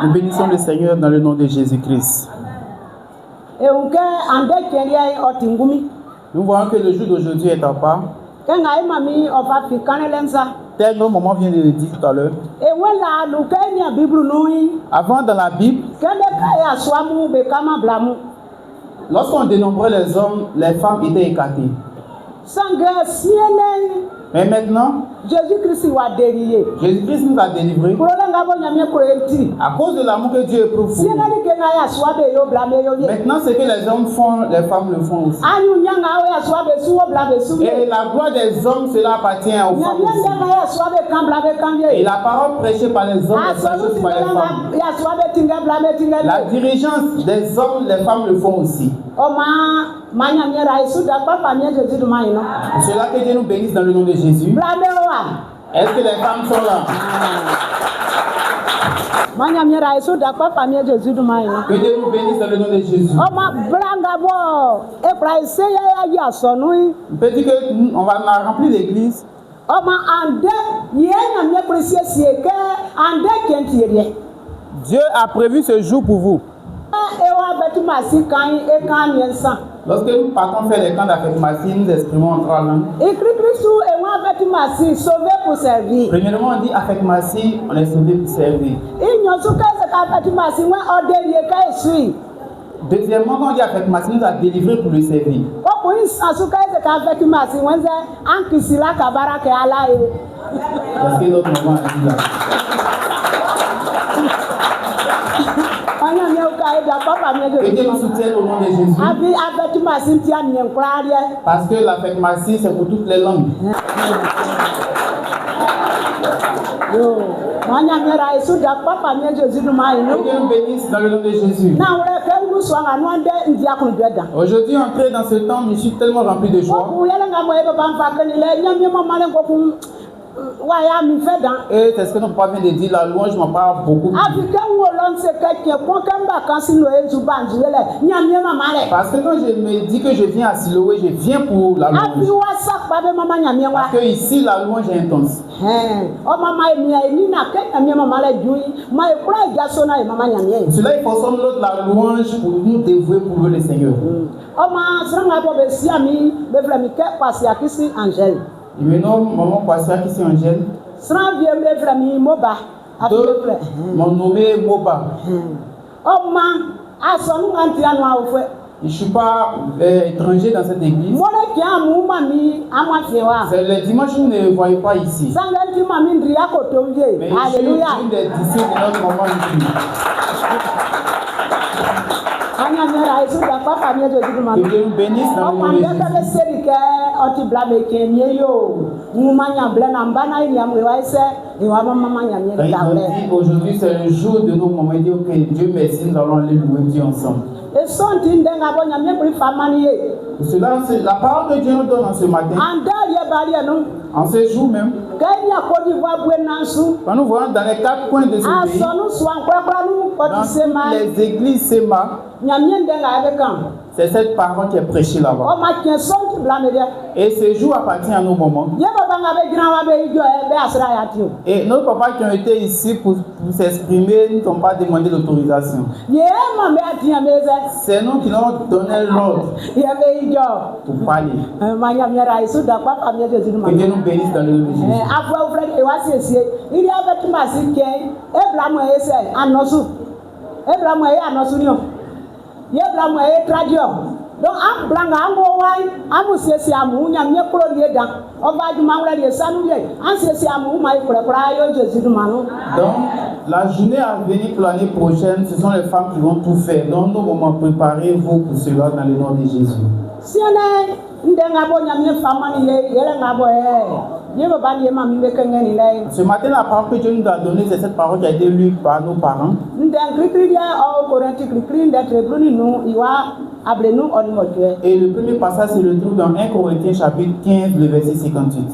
Nous bénissons le Seigneur dans le nom de Jésus-Christ. Nous voyons que le jour d'aujourd'hui est à part. Tel notre maman vient de le dire tout à l'heure. Avant, dans la Bible, lorsqu'on dénombrait les hommes, les femmes étaient écartées. Mais maintenant, Jésus-Christ nous a délivrés à cause de l'amour que Dieu éprouve pour nous. Maintenant, ce que les hommes font, les femmes le font aussi. Et la gloire des hommes, cela appartient aux femmes aussi. Et la parole prêchée par les hommes est prêchée par les femmes. La dirigeance des hommes, les femmes le font aussi. C'est cela que Dieu nous bénisse dans le nom de Jésus. Est-ce que les femmes sont là? Que Dieu nous bénisse dans le nom de Jésus. On peut dire qu'on va remplir l'église. Dieu a prévu ce jour pour vous. Lorsque nous partons faire les camps d'affirmation, nous exprimons en trois langues. Premièrement, on dit affirmation, on est sauvé pour servir. Deuxièmement, quand on dit affirmation, nous a délivré pour le servir. Parce que notre maman a dit là. Que Dieu nous soutienne au nom de Jésus. Parce que l'affirmation, c'est pour toutes les langues. Que Dieu nous bénisse dans le nom de Jésus. Aujourd'hui, entré dans ce temps, je suis tellement rempli de joie. Et c'est ce que nos papa vient de dire, la louange m'en parle beaucoup. Parce que quand je me dis que je viens à Siloé, je viens pour la louange. Parce que ici, la louange est intense. Cela, il faut ensemble la louange pour nous dévouer pour le Seigneur. Et maintenant, maman Kwassia qui c'est Angèle. Mon nommé Moba. Je ne suis pas étranger dans cette église. C'est le dimanche où vous ne me voyez pas ici. Mais je suis une des disciples de notre maman ici. Que Dieu nous bénisse dans le nom de Jésus. Aujourd'hui, c'est le jour de nos moments. Que Dieu merci, nous allons aller louer Dieu ensemble. Cela, c'est la parole que Dieu nous donne en ce matin. En ce jour même. Quand nous voyons dans les 4 coins de ce pays, dans les églises SEMA, c'est cette parole qui est prêchée là-bas. Et ce jour appartient à nos moments. Et nos papas qui ont été ici pour s'exprimer ne t'ont pas demandé l'autorisation. C'est nous qui leur avons donné l'ordre pour parler. Que Dieu nous bénisse dans le nom de Jésus. Donc, la journée à venir pour l'année prochaine, ce sont les femmes qui vont tout faire. Donc, nous moments, préparez-vous pour cela dans le nom de Jésus. Ce matin, la parole que Dieu nous a donnée, c'est cette parole qui a été lue par nos parents. Et le premier passage se retrouve dans 1 Corinthiens chapitre 15, le verset 58.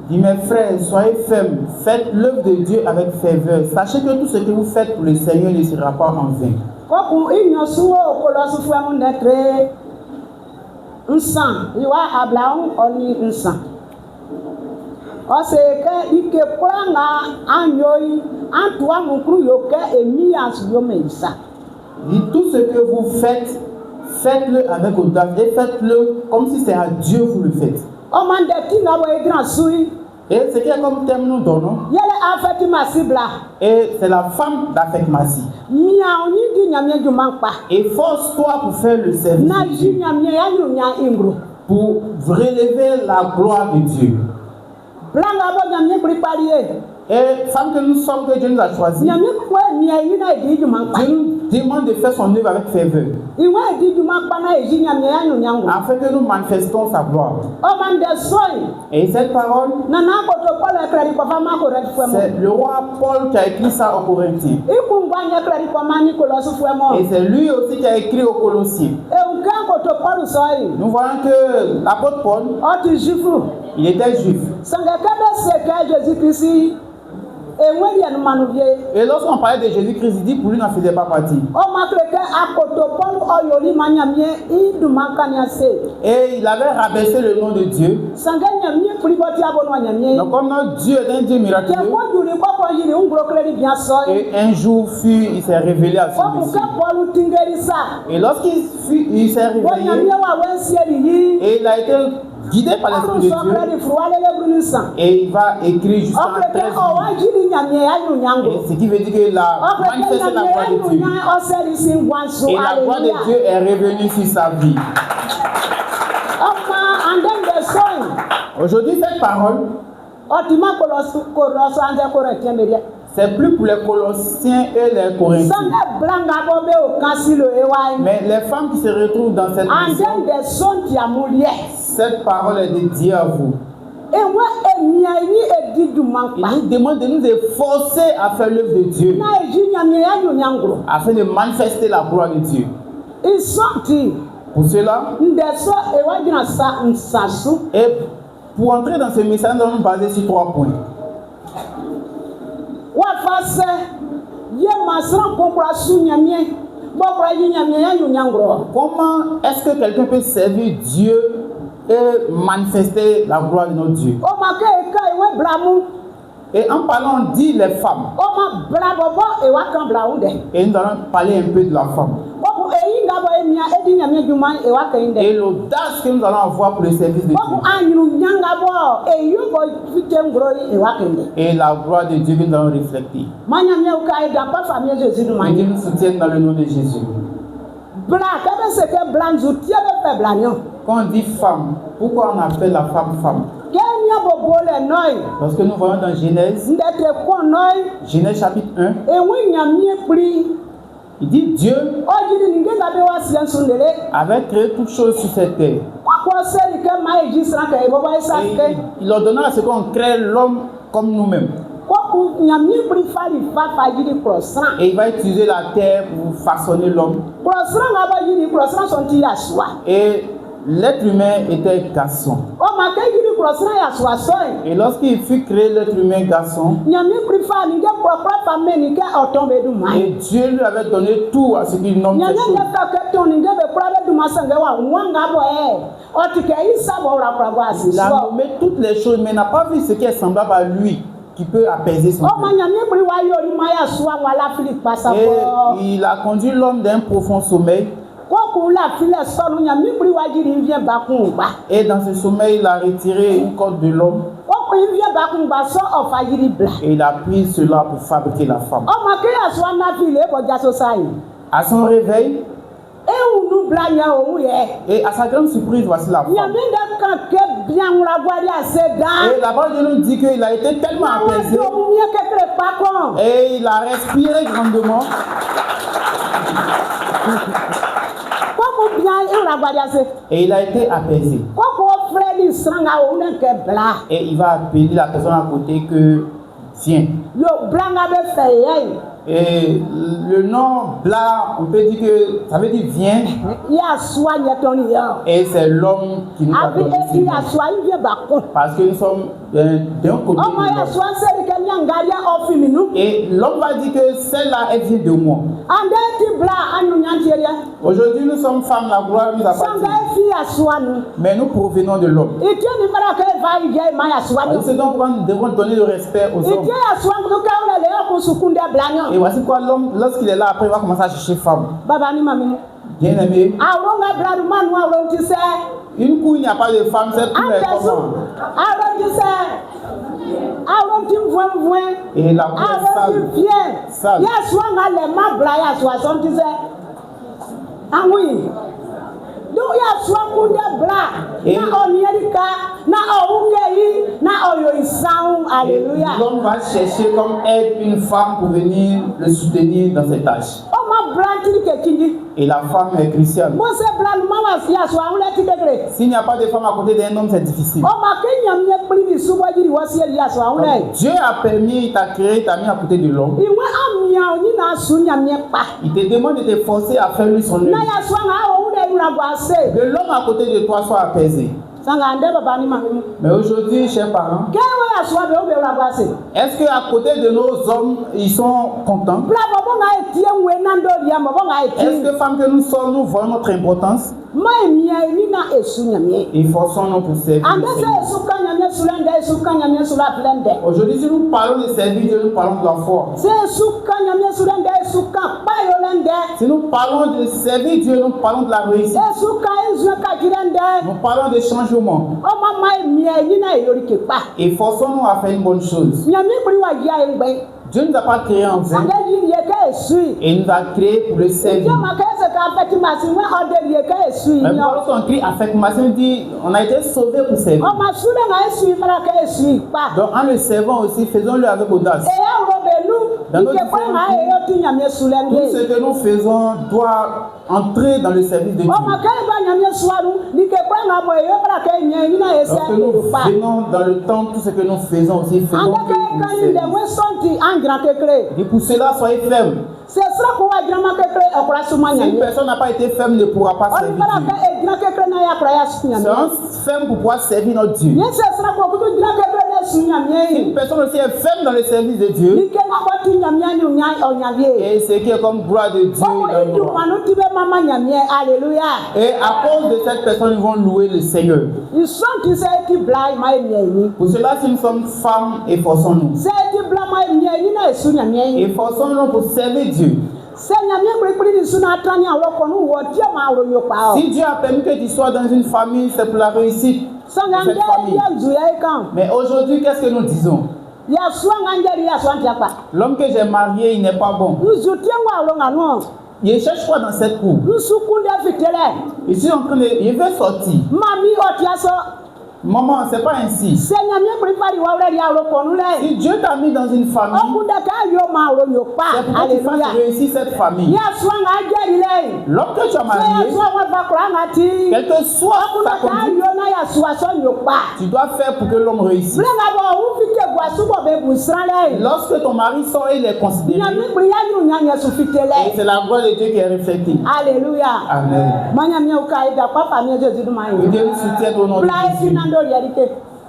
Dis mes frères, soyez fermes, faites l'œuvre de Dieu avec ferveur. Sachez que tout ce que vous faites pour le Seigneur ne sera pas en vain. Koku inyosuo kolosu fuamu netre nsan iwa ablaun oni nsan. Oseke ike pranga anyoi antoa mukru yoke emi asyomeisa. Tout ce que vous faites, faites-le avec audace et faites-le comme si c'est à Dieu que vous le faites. Et ce qui est comme thème nous donnons, et c'est la femme d'Afek Massi. Et force-toi pour faire le service de Dieu, pour relever la gloire de Dieu. Et femme que nous sommes, que Dieu nous a choisi, Dieu nous demande de faire son œuvre avec ferveur, afin que nous manifestons sa gloire. Et cette parole, c'est le roi Paul qui a écrit ça aux Corinthiens. Et c'est lui aussi qui a écrit aux Colossiens. Nous voyons que l'apôtre Paul, il était juif. Et lorsqu'on parlait de Jésus-Christ, il dit pour lui n'en faisait pas partie. Et il avait rabaissé le nom de Dieu. Donc comme notre Dieu est un Dieu miraculeux, et un jour il s'est révélé à celui-ci. Et lorsqu'il s'est réveillé, et il a été guidé par l'Esprit de Dieu, et il va écrire jusqu'en 13 livres. Et ce qui veut dire qu'il a manifesté la gloire de Dieu. Et la gloire de Dieu est revenue sur sa vie. Aujourd'hui, cette parole, c'est plus pour les Colossiens et les Corinthiens. Mais les femmes qui se retrouvent dans cette maison, cette parole est dédiée à vous. Il nous demande de nous efforcer à faire l'œuvre de Dieu, afin de manifester la gloire de Dieu. Pour cela, et pour entrer dans ce message, nous allons nous baser sur 3 points. Comment est-ce que quelqu'un peut servir Dieu et manifester la gloire de notre Dieu? Et en parlant, on dit les femmes. Et nous allons parler un peu de la femme. Et l'audace que nous allons avoir pour le service de Dieu. Et la gloire de Dieu que nous allons refléter. Et Dieu nous soutienne dans le nom de Jésus. Quand on dit femme, pourquoi on appelle la femme femme? Parce que nous voyons dans Genèse chapitre 1, il dit Dieu avait créé toutes choses sur cette terre. Et il ordonna à ce qu'on crée l'homme comme nous-mêmes. Et il va utiliser la terre pour façonner l'homme. Et l'être humain était garçon. Et lorsqu'il fut créé l'être humain garçon, et Dieu lui avait donné tout à ce qu'il nomme quelque chose. Il a nommé toutes les choses, mais n'a pas vu ce qui est semblable à lui, qui peut apaiser son cœur. Et il a conduit l'homme d'un profond sommeil. Et dans ce sommeil, il a retiré une côte de l'homme. Et il a pris cela pour fabriquer la femme. À son réveil, et à sa grande surprise, voici la femme. Et la parole de nous dit qu'il a été tellement apaisé. Et il a respiré grandement. Et il a été apaisé. Et il va appeler la personne à côté que viens. Et le nom Bla, on peut dire que ça veut dire viens. Et c'est l'homme qui nous a donné ce nom. Parce que nous sommes d'un côté de l'homme. Et l'homme va dire que celle-là, elle vient de moi. Aujourd'hui, nous sommes femmes, la gloire nous appartient. Mais nous provenons de l'homme. C'est donc pourquoi nous devons donner le respect aux hommes. Et voici quoi l'homme, lorsqu'il est là, après il va commencer à chercher femme. Bien aimé. Une couille, il n'y a pas de femme, cette couille est comment? Et la couille est sale. L'homme va chercher comme aide une femme pour venir le soutenir dans ses tâches. Et la femme est chrétienne. S'il n'y a pas de femme à côté d'un homme, c'est difficile. Dieu a permis, il t'a créé, il t'a mis à côté de l'homme. Il te demande de te forcer à faire lui son œuvre. Que l'homme à côté de toi soit apaisé. Mais aujourd'hui, chers parents, est-ce qu'à côté de nos hommes, ils sont contents? Est-ce que femmes que nous sommes, nous voyons notre importance? Et forçons-nous pour servir le Seigneur. Aujourd'hui, si nous parlons de servir Dieu, nous parlons de la foi. Si nous parlons de servir Dieu, nous parlons de la réussite. Nous parlons de changement. Et forçons-nous à faire une bonne chose. Dieu ne nous a pas créés en vain. Et il nous a créés pour le servir. Mais lorsqu'on crie affectation, on dit on a été sauvés pour servir. Donc en le servant aussi, faisons-le avec audace. Dans notre tout ce que nous faisons doit entrer dans le service de Dieu. Lorsque nous venons dans le temps, tout ce que nous faisons aussi, faisons et pour cela, soyez fermes. Si une personne n'a pas été ferme, ne pourra pas servir Dieu. Soyons fermes pour pouvoir servir notre Dieu. Si une personne aussi est ferme dans le service de Dieu, et ce qui est comme gloire de Dieu, et à cause de cette personne, ils vont louer le Seigneur. Pour cela, si nous sommes femmes, efforçons-nous. Efforçons-nous pour servir Dieu. Si Dieu a permis que tu sois dans une famille, c'est pour la réussite de cette famille. Mais aujourd'hui, qu'est-ce que nous disons? L'homme que j'ai marié, il n'est pas bon. Il cherche quoi dans cette cour? Il est en train de... Il veut sortir. Maman, c'est pas ainsi. Si Dieu t'a mis dans une famille, c'est pour que tu fasses réussir cette famille. L'homme que tu as marié, quel que soit ta conduite, tu dois faire pour que l'homme réussisse. Lorsque ton mari sort, il est considéré. Et c'est la gloire de Dieu qui est reflétée. Alléluia. Amen. Que Dieu nous soutienne au nom de Jésus.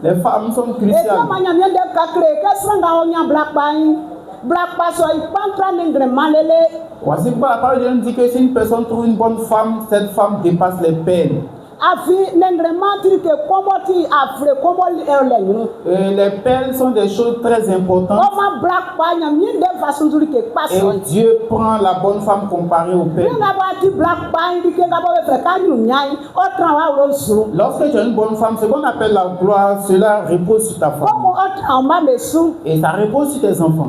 Les femmes sont chrétiennes. Voici pourquoi la parole de Dieu nous dit que si une personne trouve une bonne femme, cette femme dépasse les peines. Les perles sont des choses très importantes. Et Dieu prend la bonne femme comparée aux perles. Lorsque tu as une bonne femme, ce qu'on appelle la gloire, cela repose sur ta femme. Et ça repose sur tes enfants.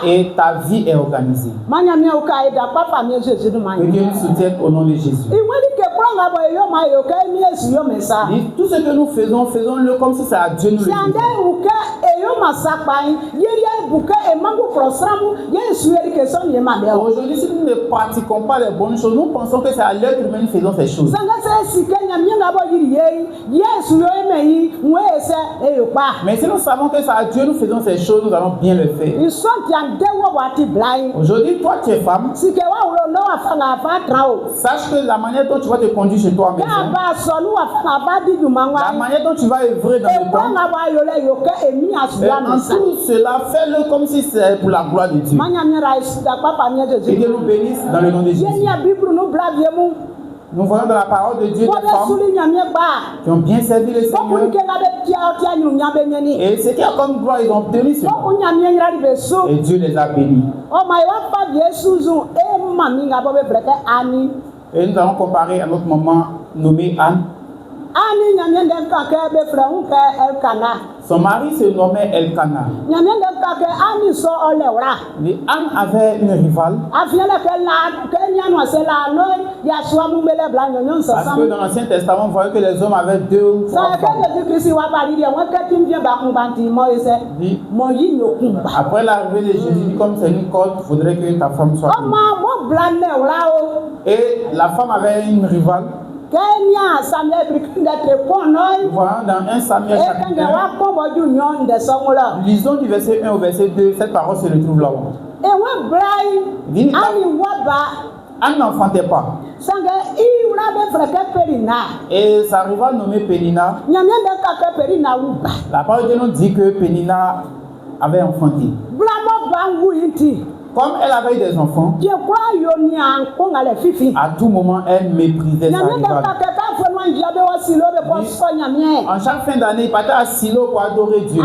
Et ta vie est organisée. Que Dieu nous soutienne au nom de Jésus. Et tout ce que nous faisons, faisons-le comme si c'est à Dieu nous le faisons. Aujourd'hui, si nous ne pratiquons pas les bonnes choses, nous pensons que c'est à l'être humain que nous faisons ces choses. Mais si nous savons que c'est à Dieu nous faisons ces choses, nous allons bien le faire. Aujourd'hui, toi tu es femme. Sache que la manière dont tu vas te conduire chez toi à la maison, la manière dont tu vas œuvrer dans le temps, en tout cela, fais-le comme si c'est pour la gloire de Dieu. Et Dieu nous bénisse dans le nom de Jésus. Nous voyons dans la parole de Dieu des femmes qui ont bien servi le Seigneur. Et ce qui a comme gloire, ils ont obtenu cela. Et Dieu les a bénis. Et nous allons comparer à notre maman nommée Anne. Son mari se nommait Elkana. Et Anne avait une rivale. Parce que dans l'Ancien Testament, on voyait que les hommes avaient 2 ou 3 femmes. Après l'arrivée de Jésus, comme c'est une côte, il faudrait que ta femme soit une. Et la femme avait une rivale. Voilà, dans 1 Samuel chapitre 1, lisons du verset 1 au verset 2, cette parole se retrouve là-bas. Anne n'enfantait pas. Et sa rivale nommée Pénina, la parole de Dieu nous dit que Pénina avait enfanté. Comme elle avait des enfants, à tout moment, elle méprisait sa rivale. En chaque fin d'année, il partait à Silo pour adorer Dieu.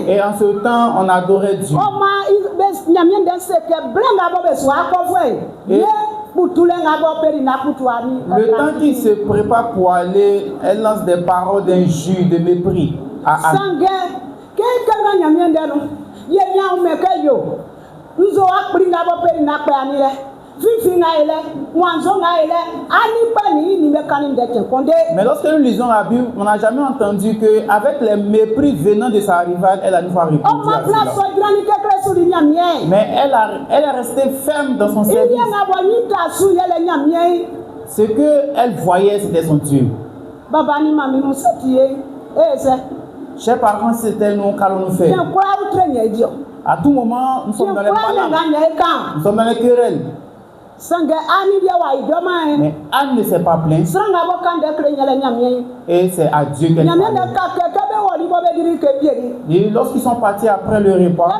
Et en ce temps, on adorait Dieu. Et le temps qu'il se prépare pour aller, elle lance des paroles d'injure, de mépris à Anne. Mais lorsque nous lisons la Bible, on n'a jamais entendu qu'avec les mépris venant de sa rivale, elle a une fois répondu à cela. Mais elle est restée ferme dans son service. Ce qu'elle voyait, c'était son Dieu. Chers parents, c'était nous qu'allons-nous faire. À tout moment, nous sommes dans les bagarres, nous sommes dans les querelles. Mais Anne ne s'est pas plainte. Et c'est à Dieu qu'elle parlait. Et lorsqu'ils sont partis après le repas,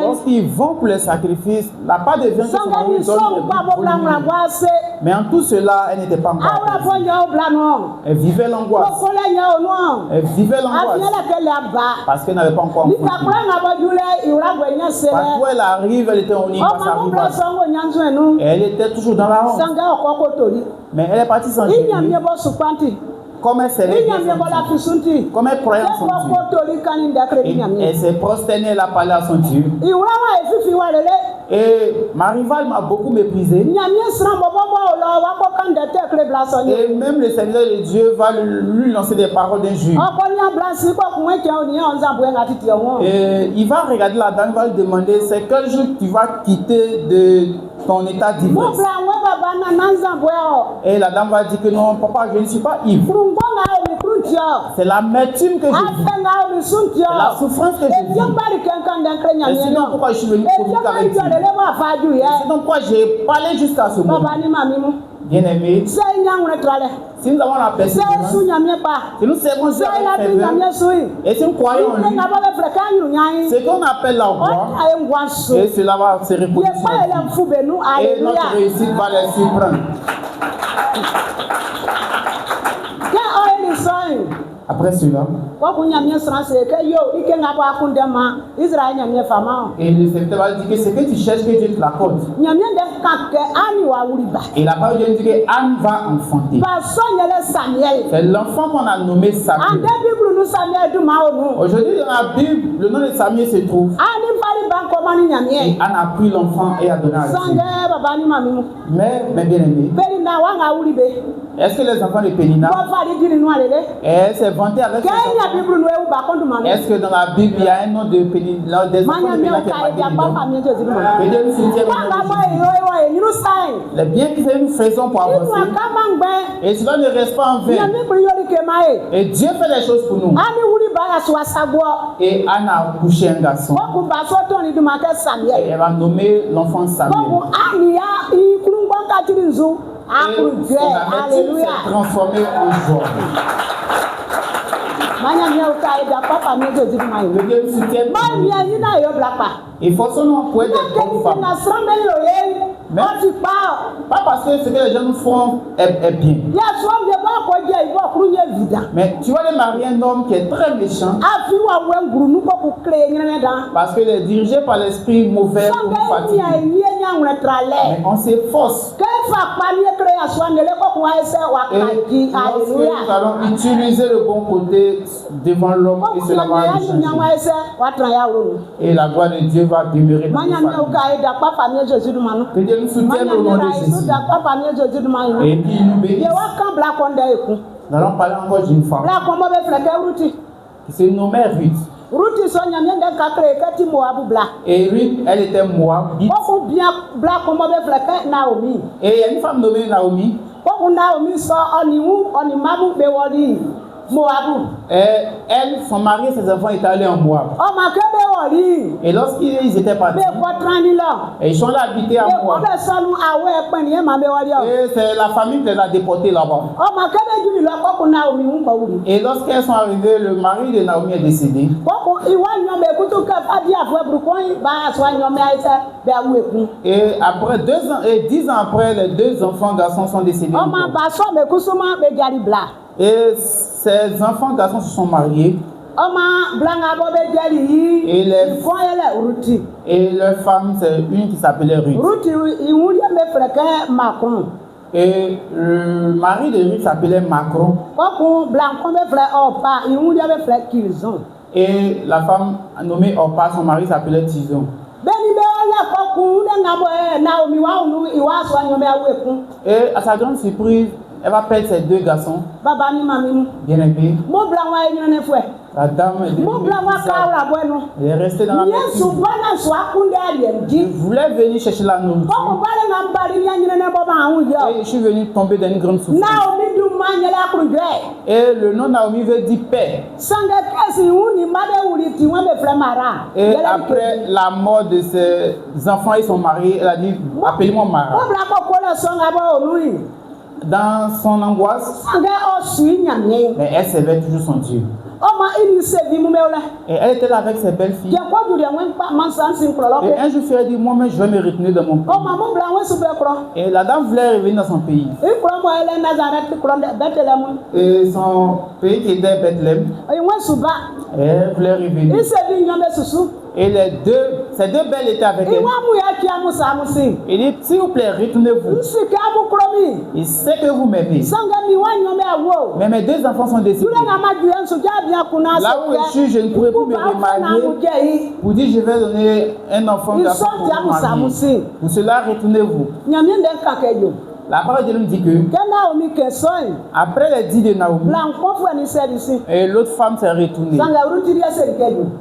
lorsqu'ils vont pour le sacrifice, la part de viande que son mari donne, mais en tout cela, elle n'était pas encore. Elle vivait l'angoisse. Elle vivait l'angoisse. Parce qu'elle n'avait pas encore enfanté. Partout où elle arrive, elle était unie par sa rivale. Et elle était toujours dans la honte. Mais elle est partie sans Jésus. Comme elle s'est comme elle croyait en son Dieu. Elle s'est prosternée, elle a parlé à son Dieu. Et ma rivale m'a beaucoup méprisé. Et même le Seigneur de Dieu va lui lancer des paroles d'injure. Et il va regarder la dame, il va lui demander c'est quel jour tu vas quitter de ton état d'ivresse. Et la dame va dire que non, papa, je ne suis pas ivre. C'est l'amertume que je vis. C'est la souffrance que je vis. Et sinon, pourquoi je suis venu communiquer avec Dieu? Sinon, pourquoi j'ai parlé jusqu'à ce moment? Bien-aimé, si nous avons la persévérance, si nous servons Dieu avec ferveur, et si nous croyons en lui, ce qu'on appelle la voix, et cela va se reproduire sur nous. Et notre réussite va les surprendre. Après cela, et le serviteur va dire que ce que tu cherches, que Dieu te l'accorde. Et la parole de Dieu dit qu'Anne va enfanter. C'est l'enfant qu'on a nommé Samuel. Aujourd'hui, dans la Bible, le nom de Samuel se trouve. Et Anne a pris l'enfant et a donné à Dieu. Mais bien aimé, est-ce que les enfants de Pénina, elle s'est vantée avec ses enfants? Est-ce que dans la Bible, il y a un nom de Pénina, des enfants de Pénina qui est pas dit? les biens que nous faisons pour avancer. Et cela ne reste pas en vain. Et Dieu fait les choses pour nous. Et Anne a accouché un garçon. Et elle va nommer l'enfant Samuel. Et son amertume s'est transformée en joie. Le Dieu nous soutient. Il faut seulement pour être des bonnes femmes. Mais pas parce que ce que les gens nous font est bien. Mais tu vas aller marier un homme qui est très méchant. Parce qu'il est dirigé par l'esprit mauvais ou fatigué. Mais on s'efforce. Et lorsque nous allons utiliser le bon côté devant l'homme et cela va changer. Et la gloire de Dieu va demeurer dans nos familles. Que Dieu nous soutienne au nom de Jésus. Et qu'il nous bénisse. Nous allons parler encore d'une femme qui se nommait Ruth. Et Ruth, elle était moabite. Et il y a une femme nommée Naomi. Et elle, son mari et ses enfants étaient allés en Moab. Et lorsqu'ils étaient partis, et ils sont là habités à Moab. Et c'est la famille qui les a déportés là-bas. Et lorsqu'elles sont arrivées, le mari de Naomi est décédé. Et après 2 ans, et 10 ans après, les 2 enfants garçons sont décédés. Et ces enfants garçons se sont mariés. Et leur femme, c'est une qui s'appelait Ruth. Et le mari de Ruth s'appelait Macron. Et la femme nommée Orpa, son mari s'appelait Tison. Et à sa grande surprise, elle va perdre ses 2 garçons. Bien aimé. La dame elle est restée dans la maison. Je voulais venir chercher la nourriture. Et je suis venu tomber dans une grande souffrance. Et le nom Naomi veut dire paix. Et après la mort de ses enfants et son mari, elle a dit appelez-moi Mara. Dans son angoisse, mais elle servait toujours son Dieu. Et elle était là avec ses belles filles. Et un jour, elle dit moi-même, je vais me retenir dans mon pays. Et la dame voulait revenir dans son pays. Et son pays qui était Bethléem. Et elle voulait revenir. Et ces 2 belles étaient avec elle. Il dit, s'il vous plaît, retournez-vous. Il sait que vous m'aimez. Mais mes 2 enfants sont décédés. Là où je suis, je ne pourrais plus me remarier. Pour dire, je vais donner un enfant garçon pour vous marier. Pour cela, retournez-vous. La parole de Dieu nous dit que après les 10 de Naomi, et l'autre femme s'est retournée.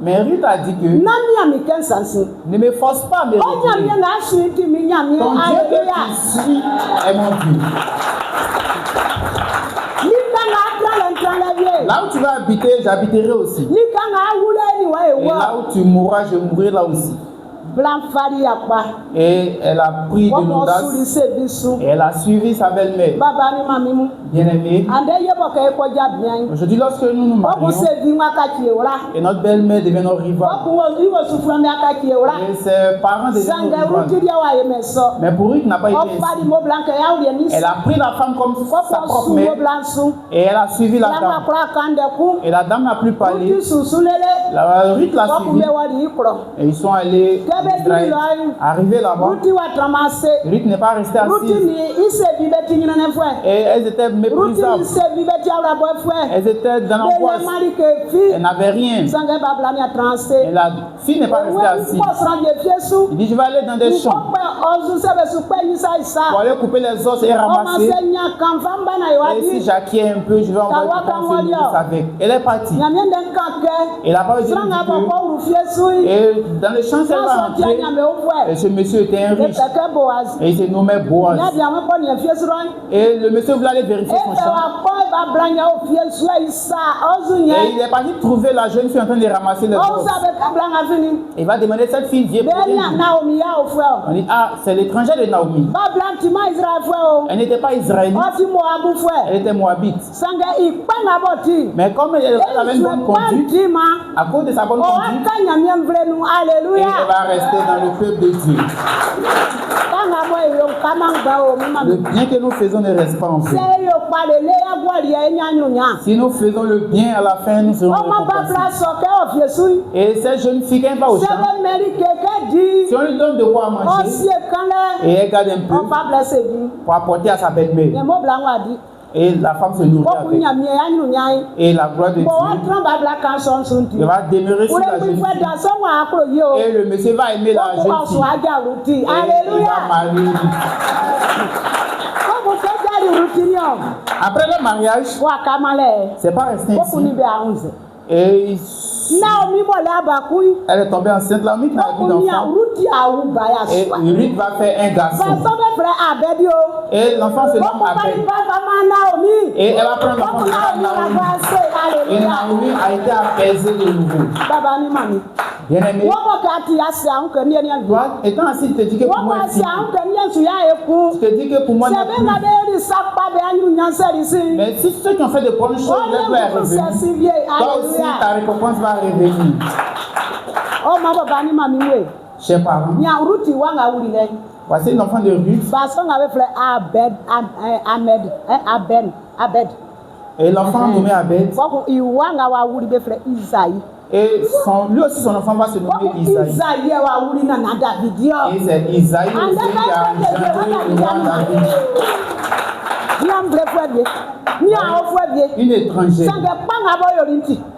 Mais Ruth a dit que ne me force pas à me retourner. Ton Dieu que tu suis est mon Dieu. Là où tu vas habiter, j'habiterai aussi. Et là où tu mourras, je mourrai là aussi. Et elle a pris de l'audace et elle a suivi sa belle-mère. Bien-aimée, aujourd'hui lorsque nous nous marions et notre belle-mère devient notre rivale et ses parents deviennent nos rivales. Mais pour Ruth n'a pas été ainsi. Elle a pris la femme comme sa propre mère et elle a suivi la dame. Et la dame n'a plus parlé. Ruth l'a suivi et ils sont allés Israël. Arrivé là-bas, Ruth n'est pas restée assise. Et elles étaient méprisables. Elles étaient dans l'angoisse. Elles n'avaient rien. Et la fille n'est pas restée assise. Il dit, je vais aller dans des champs pour aller couper les os et ramasser. Et si j'acquiers un peu, je vais envoyer avec. Elle est partie. Et la parole de Dieu dit que, et dans les champs, elle va entré, et ce monsieur était un riche. Et il se nommait Boaz. Et le monsieur voulait aller vérifier son champ. Et il est parti trouver la jeune fille en train de ramasser les bosses. Il va demander cette fille, viens pour elle. On dit, ah, c'est l'étranger de Naomi. Elle n'était pas israélite, elle était moabite. Mais comme elle avait une bonne conduite, à cause de sa bonne conduite, et elle va rester dans le peuple de Dieu. Le bien que nous faisons ne reste pas en fait. Si nous faisons le bien à la fin, nous serons récompensés. Et cette jeune fille, quand elle va au champ, si on lui donne de quoi manger, et elle garde un peu pour apporter à sa belle-mère, et la femme se nourrit avec. Et la gloire de Dieu, il va demeurer sur la jeune fille. Et le monsieur va aimer la jeune fille. Et il va marier. Après le mariage, c'est pas resté ici. Et elle est tombée enceinte, la Ruth n'a plus d'enfant. Et Ruth va faire un garçon. Et l'enfant se nomme Abed. Et elle va prendre l'enfant de Naomi. Et Naomi a été apaisée de nouveau. Bien aimé, toi, étant assis, tu te dis que pour moi, tu te dis que pour moi, mais si ceux qui ont fait de bonnes choses, leur gloire est revenue, toi aussi, ta récompense va revenir. Chers parents, voici l'enfant de Ruth. Et l'enfant nommé Abed. Et lui aussi, son enfant va se nommer Isaïe. Et c'est Isaïe aussi qui a engendré le roi David. Une étrangère.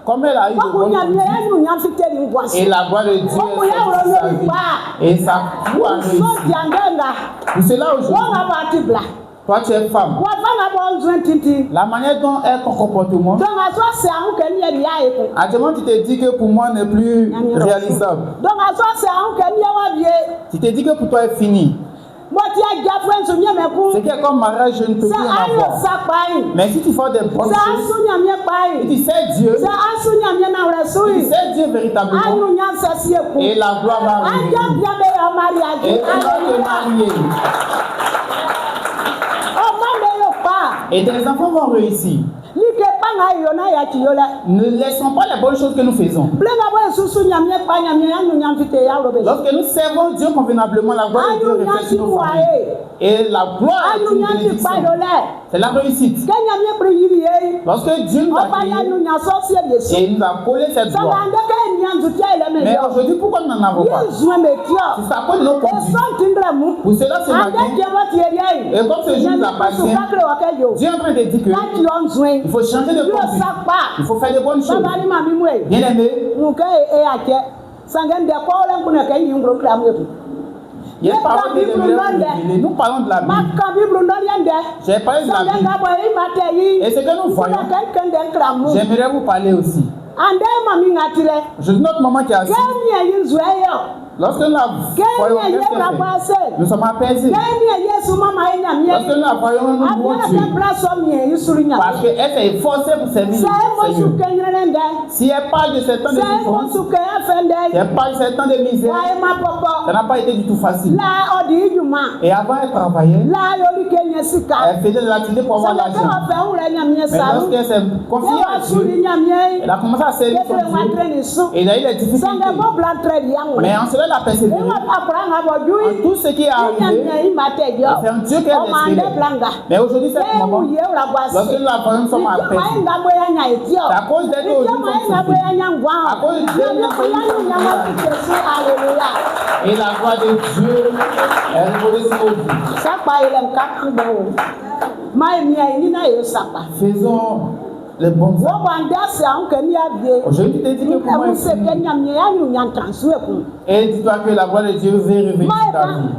Comme elle a eu de bonnes conduites, et la gloire de Dieu est sur sa vie. Et sa foi a réussi. Pour cela aujourd'hui, toi tu es femme. La manière dont est ton comportement, actuellement tu te dis que pour moi n'est plus réalisable. Tu te dis que pour toi est fini. C'est que comme mariage, je ne peux plus en avoir. Mais si tu fais des bonnes choses, et tu sais Dieu, véritablement, et la gloire va arriver. Et tu vas te marier. Et tes enfants vont réussir. Ne laissons pas les bonnes choses que nous faisons. Lorsque nous servons Dieu convenablement, la gloire de Dieu reflète sur nos familles. Et la gloire est une bénédiction. C'est la réussite. Lorsque Dieu nous a créés et il nous a collé cette gloire. Mais aujourd'hui, pourquoi nous n'en avons pas? C'est à cause de nos conduites. Pour cela, ce matin, et comme ce jour nous appartient, Dieu est en train de dire que il faut changer de conduite. Il faut faire de bonnes choses. Bien aimé. Il y a une parole que nous parlons de la Bible. J'ai parlé de la Bible. Et ce que nous voyons, j'aimerais vous parler aussi. Je dis notre maman qui est assise. Lorsque nous la voyons, nous sommes apaisés. Lorsque nous la voyons, nous louons Dieu. Parce qu'elle s'est efforcée pour servir le Seigneur. Si elle parle de ce temps de souffrance, si elle parle de ce temps de misère, ça n'a pas été du tout facile. Et avant, elle travaillait. Elle faisait de l'activité pour avoir l'argent. Mais lorsqu'elle s'est confiée à Dieu, elle a commencé à servir son Dieu. Et il a eu des difficultés. Mais en cela, la persévérance, en tout ce qui est arrivé, c'est un Dieu qui est respecté. Mais aujourd'hui, cette maman, lorsque nous la voyons, nous sommes apaisés. C'est à cause d'elle aujourd'hui, à cause d'elle, et la gloire de Dieu est reposée sur nos vies. Faisons les bons actes. Aujourd'hui, tu te dis que pour moi, et dis-toi que la gloire de Dieu veut revenir sur ta vie.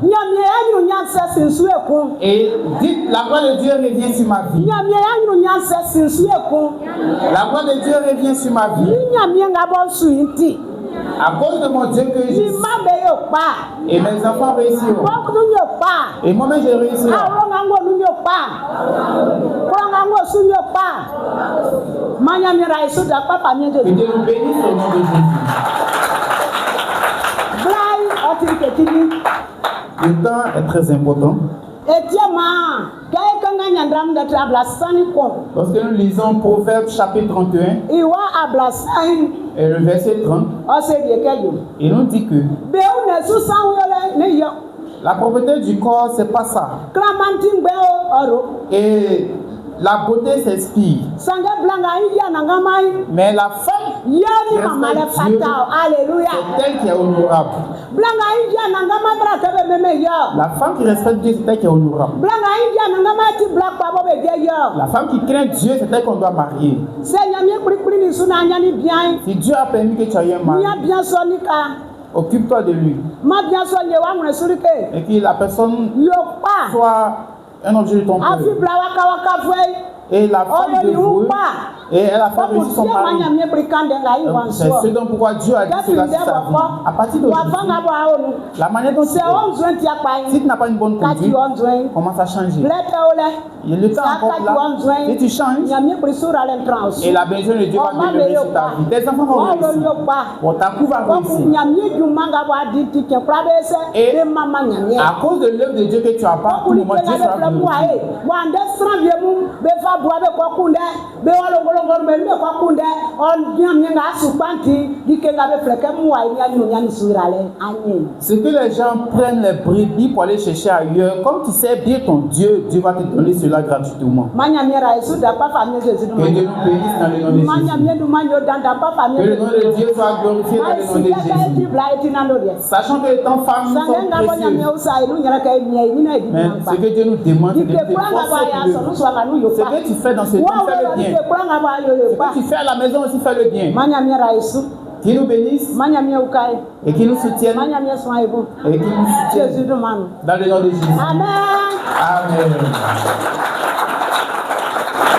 Et dites, la gloire de Dieu revient sur ma vie. La gloire de Dieu revient sur ma vie. À cause de mon Dieu que je suis. Et mes enfants réussiront. Et moi-même je réussirai. Que Dieu nous bénisse au nom de Jésus. Le temps est très important. Lorsque nous lisons Proverbes chapitre 31 et le verset 30, il nous dit que la propreté du corps, c'est pas ça. Et la beauté s'inspire. Mais la femme qui respecte Dieu, c'est elle qui est honorable. La femme qui respecte Dieu, c'est elle qui est honorable. La femme qui craint Dieu, c'est elle qu'on doit marier. Si Dieu a permis que tu aies un mari, occupe-toi de lui. Et que la personne soit un objet de ton cœur. Et la femme de vous, et elle a fait réussir son mari. C'est ce dont pourquoi Dieu a dit cela sur sa vie. À partir d'aujourd'hui, la manière dont tu es, si tu n'as pas une bonne conduite, commence à changer. Il y a le temps encore là. Si tu changes, et la bénédiction de Dieu va demeurer sur ta vie. Tes enfants vont réussir. Ta coupe va réussir. Et à cause de l'œuvre de Dieu que tu as pas, tout le moment, Dieu sera glorifié. Ce que les gens prennent les brebis pour aller chercher ailleurs, comme tu sais bien ton Dieu, Dieu va te donner cela gratuitement. Que Dieu nous bénisse dans le nom de Jésus. Que le nom de Dieu soit glorifié dans le nom de Jésus. Sachant que les temps femmes sont précieux. Mais ce que Dieu nous demande, c'est de te forcer. Ce que tu fais dans ce temps, fais le bien. Ce que tu fais à la maison aussi, fais le bien. Qu'il nous bénisse et qu'il nous soutienne. Et qu'il nous soutienne dans le nom de Jésus. Amen. Amen.